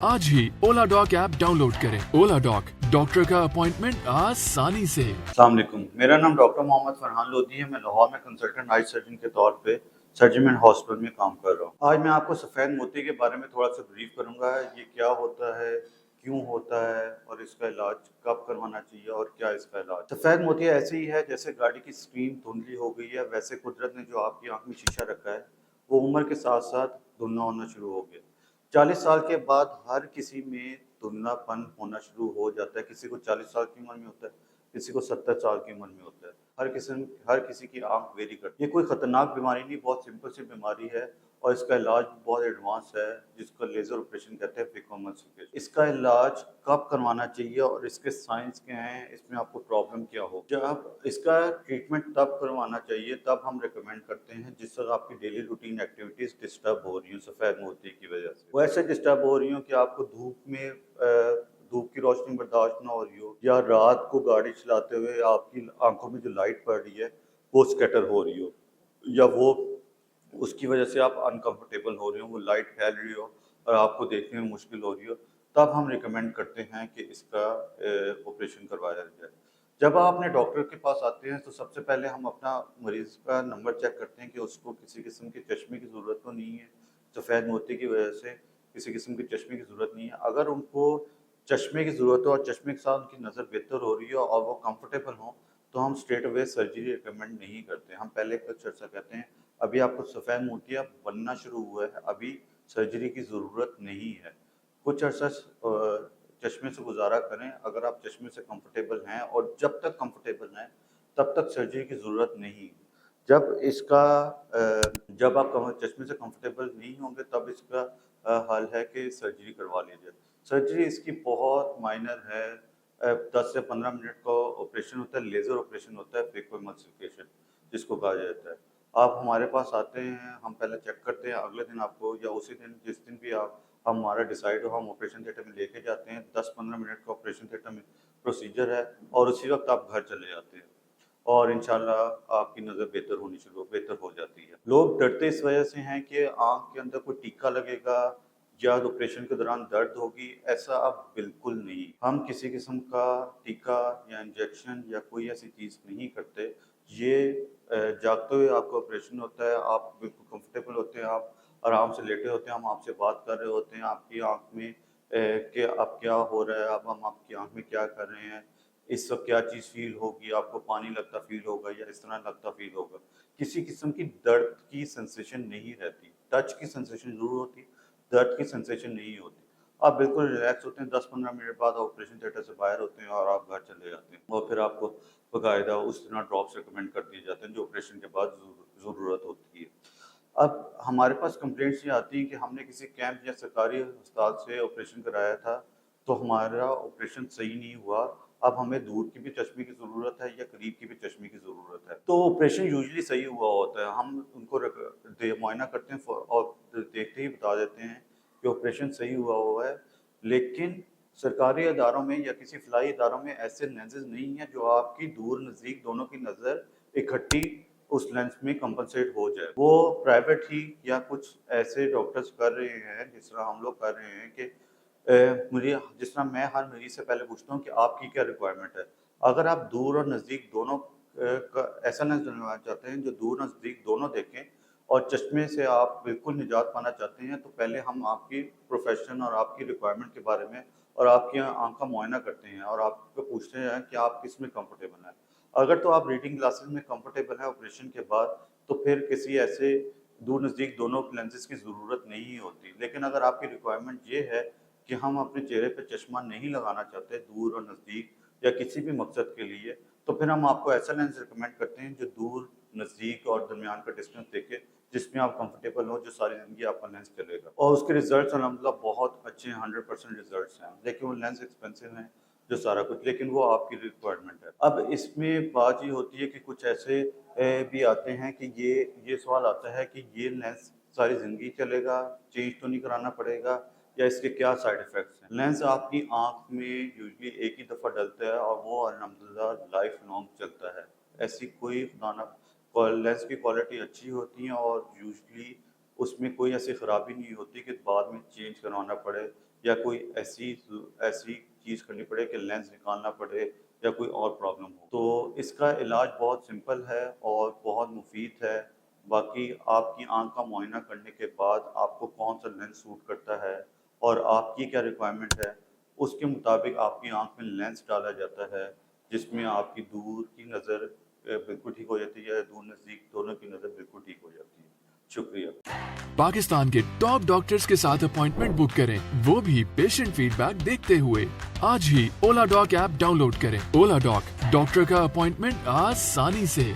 आज ही ओला dock app download करें। ओला dock, doctor का अपॉइंटमेंट आसानी से। अस्सलाम वालेकुम, मेरा नाम डॉक्टर मोहम्मद फरहान लोधी है। मैं लाहौर में कंसल्टेंट आई सर्जन के तौर पे सर्जिमेंट हॉस्पिटल में काम कर रहा हूँ। आज मैं आपको सफ़ेद मोती के बारे में थोड़ा सा ब्रीफ करूँगा। ये क्या होता है, क्यों होता है और इसका इलाज कब करवाना चाहिए और क्या इसका इलाज। सफ़ेद मोती ऐसे ही है जैसे गाड़ी की स्क्रीन धुंधली हो गई है, वैसे कुदरत ने जो आपकी आँख में शीशा रखा है वो उम्र के साथ साथ धुंधला होना शुरू हो गया। 40 साल के बाद हर किसी में धुंधलापन होना शुरू हो जाता है। किसी को 40 साल की उम्र में होता है, किसी को 70 साल की उम्र में होता है। हर किसी की आंख वेरी करती है। ये कोई खतरनाक बीमारी नहीं, बहुत सिंपल सी बीमारी है और इसका इलाज बहुत एडवांस है, जिसको लेजर ऑपरेशन कहते हैं, फेकोएमल्सिफिकेशन। इसका इलाज कब करवाना चाहिए और इसके साइंस क्या हैं, इसमें आपको प्रॉब्लम क्या हो। जब इसका ट्रीटमेंट तब करवाना चाहिए, तब हम रिकमेंड करते हैं जिस तरह आपकी डेली रूटीन एक्टिविटीज डिस्टर्ब हो रही हो सफ़ेद मोती की वजह से। वो ऐसे डिस्टर्ब हो रही हो कि आपको धूप की रोशनी बर्दाश्त ना हो रही हो, या रात को गाड़ी चलाते हुए आपकी आंखों में जो लाइट पड़ रही है वो स्कैटर हो रही हो, या वो उसकी वजह से आप अनकंफर्टेबल हो रहे हो, वो लाइट फैल रही हो और आपको देखने में मुश्किल हो रही हो, तब हम रिकमेंड करते हैं कि इसका ऑपरेशन करवाया जाए। जब आप अपने डॉक्टर के पास आते हैं तो सबसे पहले हम अपना मरीज़ का नंबर चेक करते हैं कि उसको किसी किस्म के चश्मे की ज़रूरत तो नहीं है। सफ़ेद मोती की वजह से किसी किस्म के चश्मे की ज़रूरत नहीं है। अगर उनको चश्मे की ज़रूरत हो और चश्मे के साथ उनकी नज़र बेहतर हो रही हो और वो कंफर्टेबल हों, तो हम स्ट्रेट अवे सर्जरी रिकमेंड नहीं करते। हम पहले कुछ अर्सा कहते हैं अभी आपको सफ़ेद मोतियाँ बनना शुरू हुआ है, अभी सर्जरी की ज़रूरत नहीं है। कुछ अर्सा चश्मे से गुजारा करें। अगर आप चश्मे से कंफर्टेबल हैं और जब तक कंफर्टेबल हैं तब तक सर्जरी की ज़रूरत नहीं। जब आप चश्मे से कंफर्टेबल नहीं होंगे तब इसका हल है कि सर्जरी करवा लीजिए। सर्जरी इसकी बहुत माइनर है। 10 से 15 मिनट का ऑपरेशन होता है, लेज़र ऑपरेशन होता है, फेकोएमल्सिफिकेशन जिसको कहा जाता है। आप हमारे पास आते हैं, हम पहले चेक करते हैं, अगले दिन आपको या उसी दिन जिस दिन भी आप हमारा डिसाइड हो, हम ऑपरेशन थिएटर में लेके जाते हैं। 10-15 मिनट का ऑपरेशन थिएटर में प्रोसीजर है और उसी वक्त आप घर चले जाते हैं और इंशाल्लाह आपकी नज़र बेहतर हो जाती है। लोग डरते इस वजह से हैं कि आँख के अंदर कोई टीका लगेगा या ऑपरेशन के दौरान दर्द होगी, ऐसा अब बिल्कुल नहीं। हम किसी किस्म का टीका या इंजेक्शन या कोई ऐसी चीज़ नहीं करते। ये जागते हुए आपका ऑपरेशन होता है, आप बिल्कुल कंफर्टेबल होते हैं, आप आराम से लेटे होते हैं, हम आपसे बात कर रहे होते हैं, आपकी आँख में कि अब क्या हो रहा है, अब हम आपकी आँख में क्या कर रहे हैं, इस वक़्त क्या चीज़ फ़ील होगी, आपको पानी लगता फ़ील होगा या इस तरह लगता फ़ील होगा। किसी किस्म की दर्द की सेंसेशन नहीं रहती, टच की सेंसेशन ज़रूर होती, दर्द की सेंसेशन नहीं होती। आप बिल्कुल रिलैक्स होते हैं, 10-15 मिनट बाद ऑपरेशन थिएटर से बाहर होते हैं और आप घर चले जाते हैं और फिर आपको बाकायदा उस तरह ड्रॉप्स रिकमेंड कर दिए जाते हैं जो ऑपरेशन के बाद ज़रूरत होती है। अब हमारे पास कंप्लेंट्स ये आती हैं कि हमने किसी कैंप या सरकारी अस्पताल से ऑपरेशन कराया था, तो हमारा ऑपरेशन सही नहीं हुआ। अब हमें दूर की भी चश्मे की ज़रूरत है या करीब की भी चश्मे की ज़रूरत है। तो ऑपरेशन यूजुअली सही हुआ होता है। हम उनको मुआयना करते हैं और देखते ही बता देते हैं कि ऑपरेशन सही हुआ है। लेकिन सरकारी इदारों में या किसी फलाही इदारों में ऐसे लेंसेज नहीं हैं जो आपकी दूर नज़दीक दोनों की नज़र इकट्ठी उस लेंस में कंपनसेट हो जाए। वो प्राइवेट ही या कुछ ऐसे डॉक्टर्स कर रहे हैं जिस तरह हम लोग कर रहे हैं कि मुझे जिस तरह मैं हर मरीज़ से पहले पूछता हूँ कि आपकी क्या रिक्वायरमेंट है। अगर आप दूर और नज़दीक दोनों का ऐसा लेंस डलवाना चाहते हैं जो दूर नज़दीक दोनों देखें और चश्मे से आप बिल्कुल निजात पाना चाहते हैं, तो पहले हम आपकी प्रोफ़ेशन और आपकी रिक्वायरमेंट के बारे में और आपकी आँख का मुआयना करते हैं और आपको पूछते हैं कि आप किस में कंफर्टेबल हैं। अगर तो आप रीडिंग ग्लासेस में कंफर्टेबल हैं ऑपरेशन के बाद, तो फिर किसी ऐसे दूर नज़दीक दोनों लेंसेज की ज़रूरत नहीं होती। लेकिन अगर आपकी रिक्वायरमेंट ये है कि हम अपने चेहरे पे चश्मा नहीं लगाना चाहते दूर और नज़दीक या किसी भी मकसद के लिए, तो फिर हम आपको ऐसा लेंस रिकमेंड करते हैं जो दूर, नज़दीक और दरमियान का डिस्टेंस देके, जिसमें आप कंफर्टेबल हो, जो सारी ज़िंदगी आपका लेंस चलेगा। और उसके रिज़ल्ट्स अल्हम्दुलिल्लाह बहुत अच्छे हैं, 100% रिज़ल्ट्स हैं। लेकिन वो लेंस एक्सपेंसिव हैं, जो सारा कुछ, लेकिन वो आपकी रिक्वायरमेंट है। अब इसमें बात ये होती है कि कुछ ऐसे भी आते हैं कि ये सवाल आता है कि ये लेंस सारी ज़िंदगी चलेगा, चेंज तो नहीं कराना पड़ेगा या इसके क्या साइड इफ़ेक्ट्स हैं? लेंस आपकी आँख में यूजुअली एक ही दफ़ा डलता है और वो अल्हम्दुलिल्लाह लाइफ़ लॉन्ग चलता है। ऐसी कोई खुदा ना लेंस की क्वालिटी अच्छी होती है और यूजुअली उसमें कोई ऐसी ख़राबी नहीं होती कि बाद में चेंज करवाना पड़े یا کوئی ایسی چیز کرنی پڑے کہ لینس نکالنا پڑے یا کوئی اور پرابلم ہو. تو اس کا علاج بہت سمپل ہے اور بہت مفید ہے. باقی آپ کی آنکھ کا معائنہ کرنے کے بعد آپ کو کون سا لینس سوٹ کرتا ہے اور آپ کی کیا ریکوائرمنٹ ہے اس کے مطابق آپ کی آنکھ میں لینس ڈالا جاتا ہے جس میں آپ کی دور کی نظر بالکل ٹھیک ہو جاتی ہے, دور نزدیک دونوں کی نظر بالکل ٹھیک ہو جاتی ہے. شکریہ. پاکستان کے ٹاپ ڈاکٹرز کے ساتھ اپوائنٹمنٹ بک کریں, وہ بھی پیشنٹ فیڈ بیک دیکھتے ہوئے. آج ہی اولا ڈاک ایپ ڈاؤن لوڈ کریں. اولا ڈاک, ڈاکٹر کا اپوائنٹمنٹ آسانی سے.